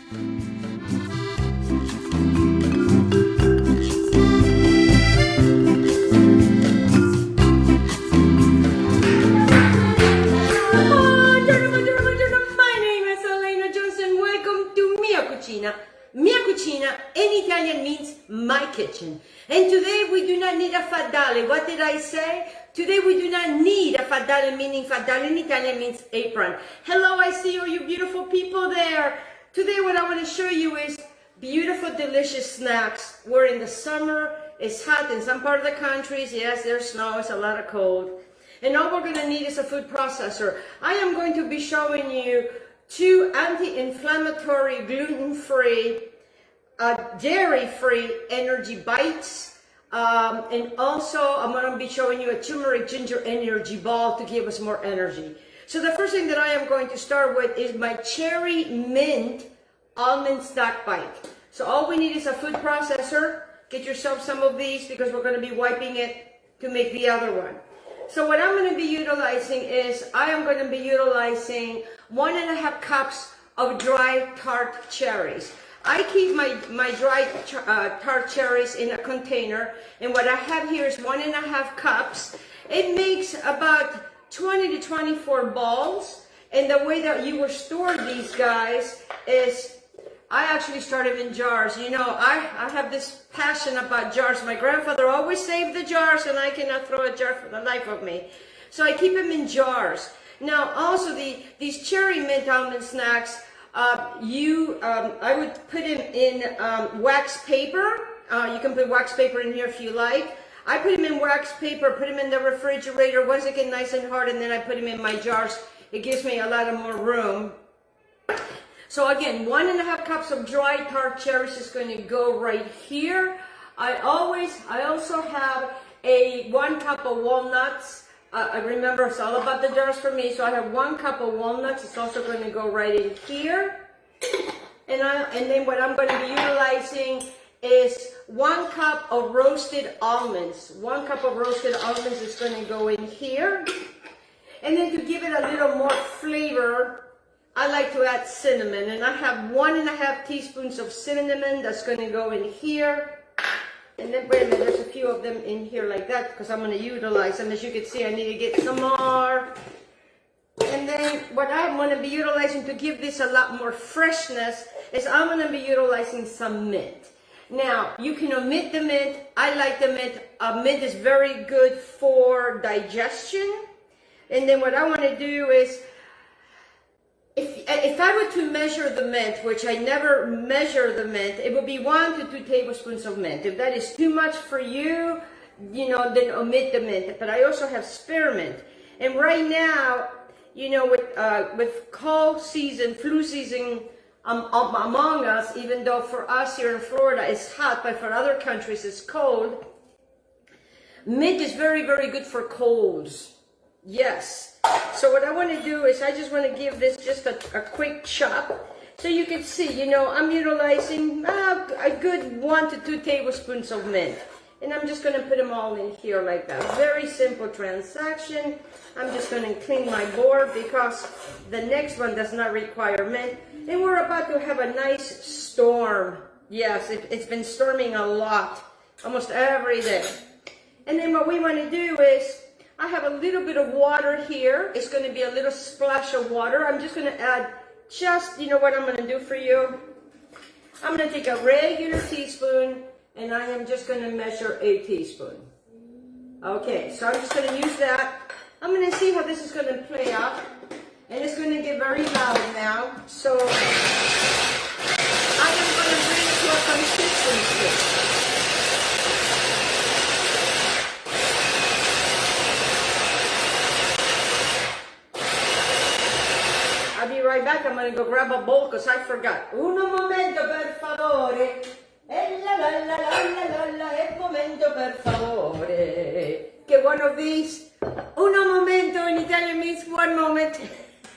Mia cucina in Italian means my kitchen. And today we do not need a fadale. What did I say? Today we do not need a fadale, meaning fadale in Italian means apron. Hello, I see all you beautiful people there. Today what I want to show you is beautiful, delicious snacks. We're in the summer. It's hot in some part of the countries. Yes, there's snow. It's a lot of cold. And all we're going to need is a food processor. I am going to be showing you 2 anti-inflammatory, gluten-free, dairy-free energy bites. And also I'm going to be showing you a turmeric ginger energy ball to give us more energy. So the first thing that I am going to start with is my cherry mint almond snack bite. So all we need is a food processor. Get yourself some of these because we're going to be wiping it to make the other one. So what I'm going to be utilizing is, I am going to be utilizing 1.5 cups of dry tart cherries. I keep my dry tart cherries in a container, and what I have here is 1.5 cups. It makes about 20 to 24 balls, and the way that you will store these guys is, I actually started in jars. You know, I have this passion about jars. My grandfather always saved the jars, and I cannot throw a jar for the life of me. So I keep them in jars. Now, also these cherry mint almond snacks, I would put them in wax paper. You can put wax paper in here if you like. I put them in wax paper, put them in the refrigerator once they get nice and hard, and then I put them in my jars. It gives me a lot of more room. So again, 1.5 cups of dry tart cherries is going to go right here. I also have 1 cup of walnuts. I remember it's all about the jars for me, so I have 1 cup of walnuts. It's also going to go right in here. And then what I'm going to be utilizing is 1 cup of roasted almonds. 1 cup of roasted almonds is going to go in here. And then to give it a little more flavor, I like to add cinnamon, and I have 1.5 teaspoons of cinnamon that's going to go in here. And then, wait a minute, there's a few of them in here like that because I'm going to utilize them. As you can see, I need to get some more. And then what I'm going to be utilizing to give this a lot more freshness is I'm going to be utilizing some mint. Now, you can omit the mint. I like the mint. Mint is very good for digestion. And then what I want to do is, if I were to measure the mint, which I never measure the mint, it would be 1 to 2 tablespoons of mint. If that is too much for you, you know, then omit the mint. But I also have spearmint. And right now, you know, with cold season, flu season among us, even though for us here in Florida it's hot, but for other countries it's cold, mint is very, very good for colds. Yes. So what I want to do is I just want to give this just a quick chop. So you can see, you know, I'm utilizing a good 1 to 2 tablespoons of mint. And I'm just going to put them all in here like that. Very simple transaction. I'm just going to clean my board because the next one does not require mint. And we're about to have a nice storm. Yes, it's been storming a lot, almost every day. And then what we want to do is, I have a little bit of water here. It's going to be a little splash of water. I'm just going to add just, you know what I'm going to do for you? I'm going to take a regular teaspoon and I am just going to measure a teaspoon. Okay, so I'm just going to use that. I'm going to see how this is going to play out. And it's going to get very loud now. So I am going to bring it to a consistency. Right back, I'm going to go grab a bowl because I forgot. Uno momento per favore. La la la la la la, un momento per favore. Get one of these. Uno momento in Italian means 1 moment.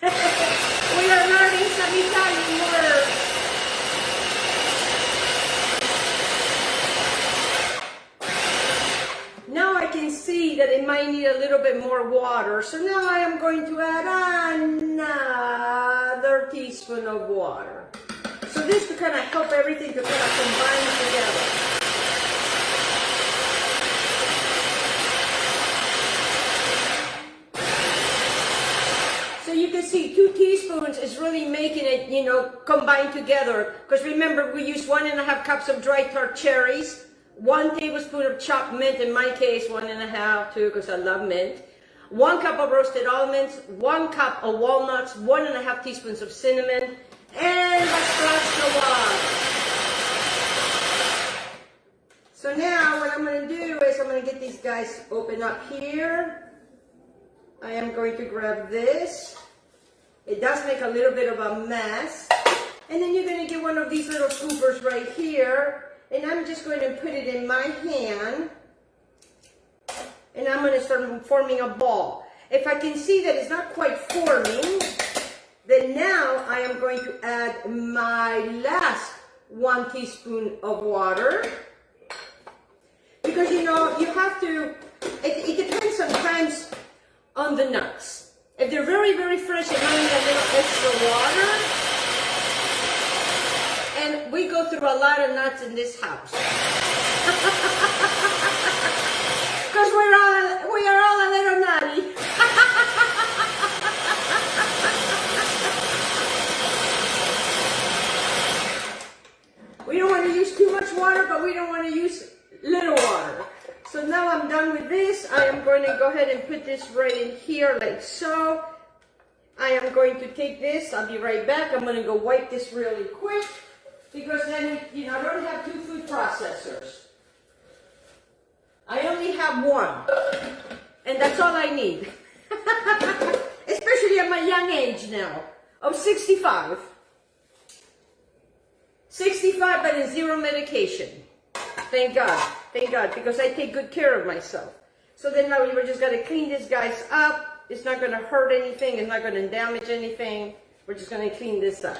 We are learning some Italian words. Now I can see that it might need a little bit more water. So now I am going to add another teaspoon of water. So this just to kind of help everything to kind of combine together. So you can see 2 teaspoons is really making it, you know, combine together. Because remember, we use 1.5 cups of dry tart cherries, 1 tablespoon of chopped mint, in my case 1.5 too, because I love mint. 1 cup of roasted almonds, 1 cup of walnuts, 1.5 teaspoons of cinnamon, and voila. So now what I'm going to do is I'm going to get these guys open up here. I am going to grab this. It does make a little bit of a mess. And then you're going to get one of these little scoopers right here. And I'm just going to put it in my hand. And I'm going to start forming a ball. If I can see that it's not quite forming, then now I am going to add my last 1 teaspoon of water. Because, you know, you have to, it depends sometimes on the nuts. If they're very, very fresh, it might need a little extra water. And we go through a lot of nuts in this house. Because we are all a little nutty. We don't want to use too much water, but we don't want to use little water. So now I'm done with this. I am going to go ahead and put this right in here like so. I am going to take this. I'll be right back. I'm going to go wipe this really quick because then, you know, I don't have 2 food processors. I only have 1. And that's all I need. Especially at my young age now of 65. 65, but in 0 medication. Thank God. Thank God, because I take good care of myself. So then now we're just going to clean these guys up. It's not going to hurt anything. It's not going to damage anything. We're just going to clean this up.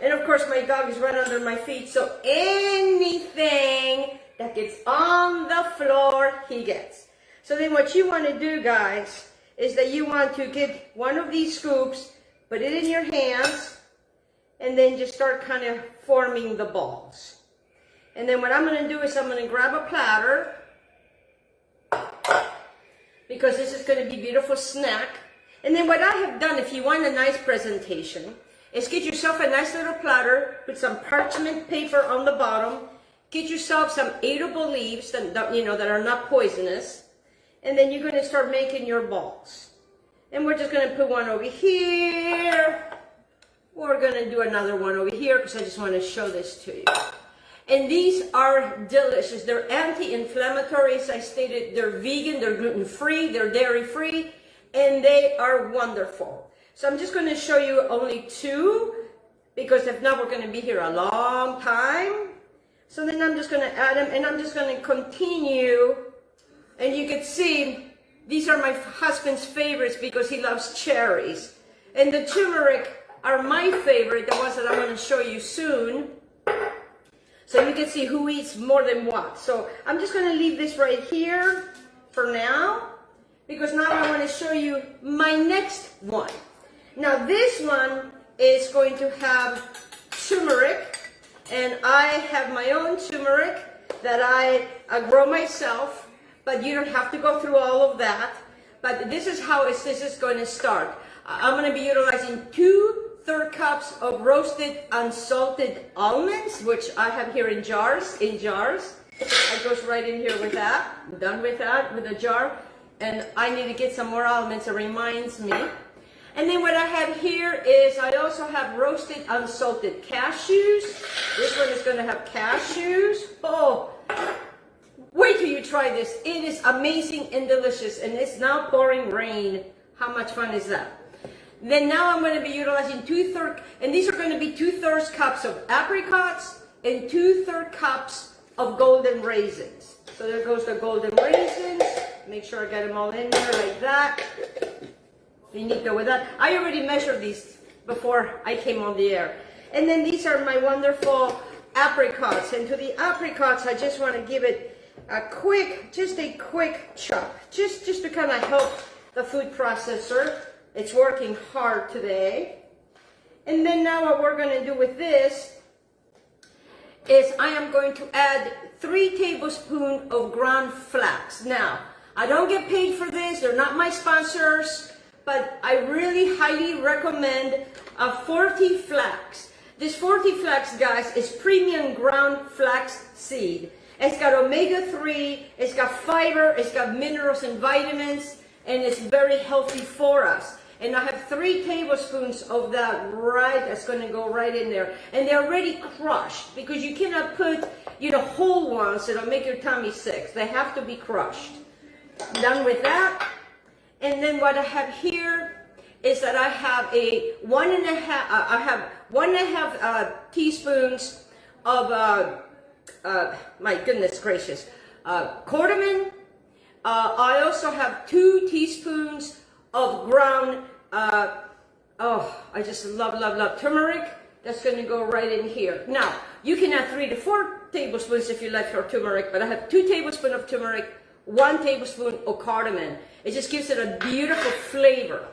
And of course, my dog is right under my feet. So anything that gets on the floor, he gets. So then what you want to do, guys, is that you want to get one of these scoops, put it in your hands, and then just start kind of forming the balls. And then what I'm going to do is I'm going to grab a platter, because this is going to be a beautiful snack. And then what I have done, if you want a nice presentation, is get yourself a nice little platter, put some parchment paper on the bottom, get yourself some edible leaves that, you know, that are not poisonous, and then you're going to start making your balls. And we're just going to put one over here. We're going to do another one over here because I just want to show this to you. And these are delicious. They're anti-inflammatory, as I stated. They're vegan, they're gluten-free, they're dairy-free, and they are wonderful. So I'm just going to show you only 2, because if not, we're going to be here a long time. So then I'm just going to add them, and I'm just going to continue. And you can see, these are my husband's favorites because he loves cherries. And the turmeric are my favorite, the ones that I'm going to show you soon. So you can see who eats more than what. So I'm just going to leave this right here for now, because now I want to show you my next one. Now this one is going to have turmeric, and I have my own turmeric that I grow myself, but you don't have to go through all of that. But this is how this is going to start. I'm going to be utilizing 2/3 cups of roasted unsalted almonds, which I have here in jars. It goes right in here with that. I'm done with that, with the jar. And I need to get some more almonds, it reminds me. And then what I have here is I also have roasted unsalted cashews. This one is going to have cashews. Oh, wait till you try this. It is amazing and delicious. And it's now pouring rain. How much fun is that? Then now I'm going to be utilizing 2/3, and these are going to be 2/3 cups of apricots and 2/3 cups of golden raisins. So there goes the golden raisins. Make sure I get them all in there like that. Finito with that. I already measured these before I came on the air. And then these are my wonderful apricots. And to the apricots, I just want to give it a quick chop. Just to kind of help the food processor. It's working hard today. And then now what we're going to do with this is I am going to add 3 tablespoons of ground flax. Now, I don't get paid for this, they're not my sponsors, but I really highly recommend a 40 flax. This 40 flax, guys, is premium ground flax seed. It's got omega-3, it's got fiber, it's got minerals and vitamins, and it's very healthy for us. And I have 3 tablespoons of that that's going to go right in there. And they're already crushed, because you cannot put, whole ones. It'll make your tummy sick. They have to be crushed. Done with that. And then what I have here is that I have one and a half teaspoons of, my goodness gracious, cardamom. I also have 2 teaspoons of ground, I just love turmeric. That's going to go right in here. Now, you can add 3 to 4 tablespoons if you like your turmeric, but I have 2 tablespoons of turmeric, 1 tablespoon of cardamom. It just gives it a beautiful flavor.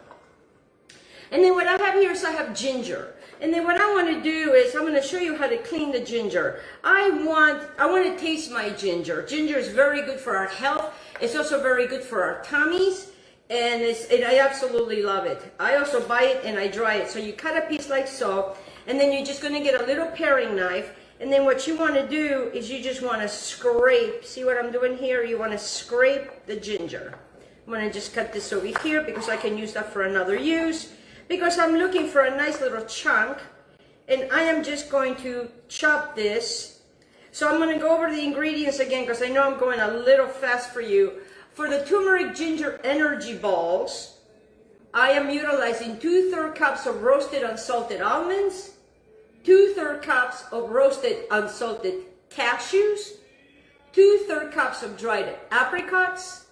And then what I have here is I have ginger. And then what I want to do is I'm going to show you how to clean the ginger. I want to taste my ginger. Ginger is very good for our health. It's also very good for our tummies. And I absolutely love it. I also buy it and I dry it. So you cut a piece like so, and then you're just going to get a little paring knife. And then what you want to do is you just want to scrape. See what I'm doing here? You want to scrape the ginger. I'm going to just cut this over here because I can use that for another use. Because I'm looking for a nice little chunk. And I am just going to chop this. So I'm going to go over the ingredients again because I know I'm going a little fast for you. For the turmeric ginger energy balls, I am utilizing 2/3 cups of roasted unsalted almonds, 2/3 cups of roasted unsalted cashews, 2/3 cups of dried apricots,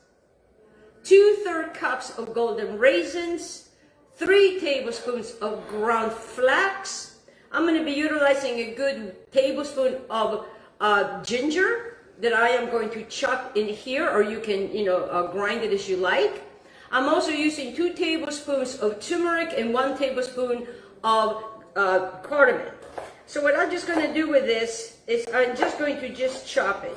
2/3 cups of golden raisins, 3 tablespoons of ground flax. I'm going to be utilizing a good tablespoon of ginger that I am going to chop in here, or you can, grind it as you like. I'm also using 2 tablespoons of turmeric and 1 tablespoon of cardamom. So what I'm just going to do with this is I'm just going to chop it,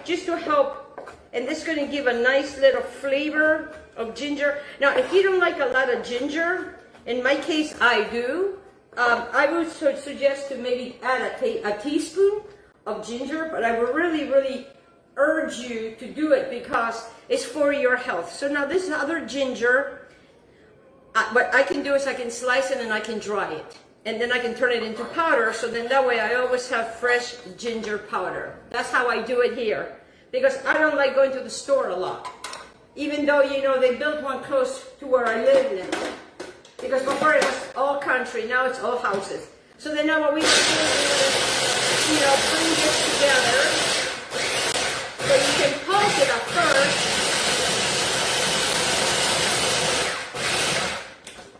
just to help, and this is going to give a nice little flavor of ginger. Now, if you don't like a lot of ginger, in my case I do, I would suggest to maybe add a teaspoon of ginger, but I would really urge you to do it because it's for your health. So now this other ginger, what I can do is I can slice it and I can dry it, and then I can turn it into powder, so then that way I always have fresh ginger powder. That's how I do it here, because I don't like going to the store a lot, even though they built one close to where I live now, because before it was all country, now it's all houses. So then now what we do is bring this together. So you can pulse it at first.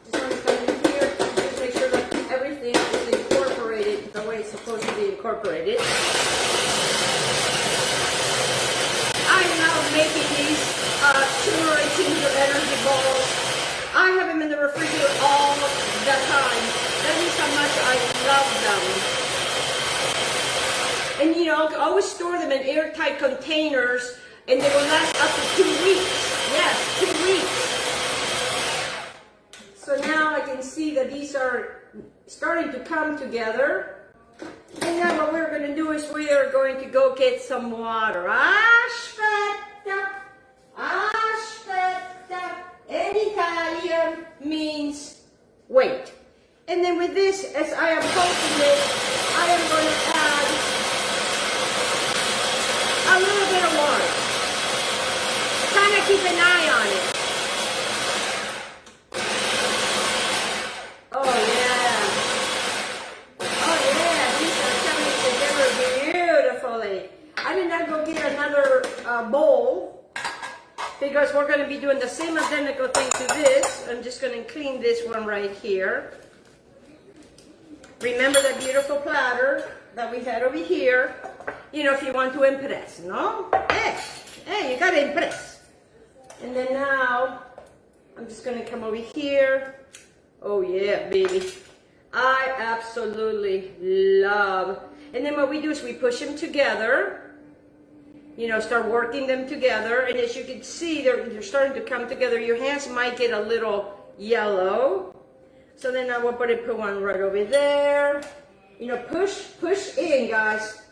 Just want to come in here, just make sure that everything is incorporated the way it's supposed to be incorporated. I love making these turmeric ginger energy balls. I have them in the refrigerator all the time. That is how much I love them. And always store them in airtight containers, and they will last up to 2 weeks. Yes, 2 weeks. So now I can see that these are starting to come together. And now what we're going to do is we are going to go get some water. Aspetta, aspetta. In Italian means wait. And then with this, as I am pulsing it, I am going to add a little bit of water. Kind of keep an eye on it. Oh yeah. Oh yeah, these are coming together beautifully. I did not go get another bowl, because we're going to be doing the same identical thing to this. I'm just going to clean this one right here. Remember that beautiful platter that we had over here? If you want to impress, no? Hey, you got to impress. And then now, I'm just going to come over here. Oh yeah, baby. I absolutely love. And then what we do is we push them together, you know, start working them together. And as you can see, they're starting to come together. Your hands might get a little yellow. So then I will put one right over there. You know, push in, guys.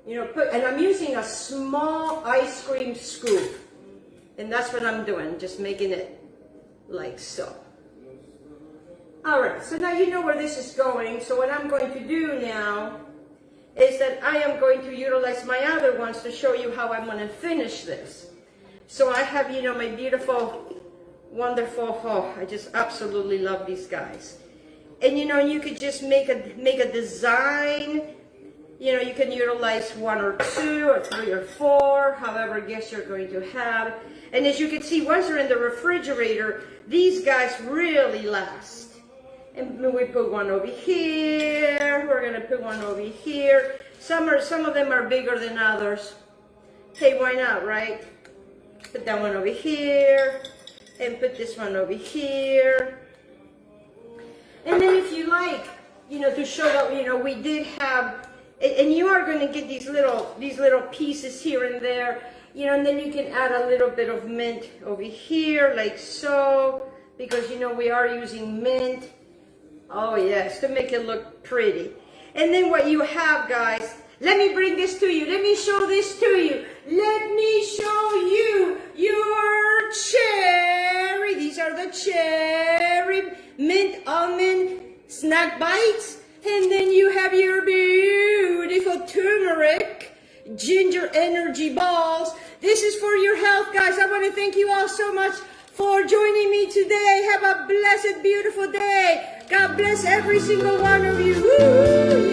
You know, and I'm using a small ice cream scoop. And that's what I'm doing, just making it like so. All right, so now you know where this is going. So what I'm going to do now is that I am going to utilize my other ones to show you how I'm going to finish this. So I have, you know, my beautiful, wonderful, oh, I just absolutely love these guys. And you know, you could just make a design. You know, you can utilize 1 or 2 or 3 or 4, however guess you're going to have. And as you can see, once they're in the refrigerator, these guys really last. And we put one over here. We're gonna put one over here. Some of them are bigger than others. Hey, why not, right? Put that one over here, and put this one over here. And then if you like, you know, to show that, you know, we did have, and you are going to get these little pieces here and there, you know, and then you can add a little bit of mint over here, like so, because, you know, we are using mint. Oh yes, to make it look pretty. And then what you have, guys, let me bring this to you. Let me show this to you. Let me show you your cherry. These are the cherry mint almond snack bites. And then you have your beautiful turmeric ginger energy balls. This is for your health, guys. I want to thank you all so much for joining me today. Have a blessed, beautiful day. God bless every single one of you. Woo-hoo.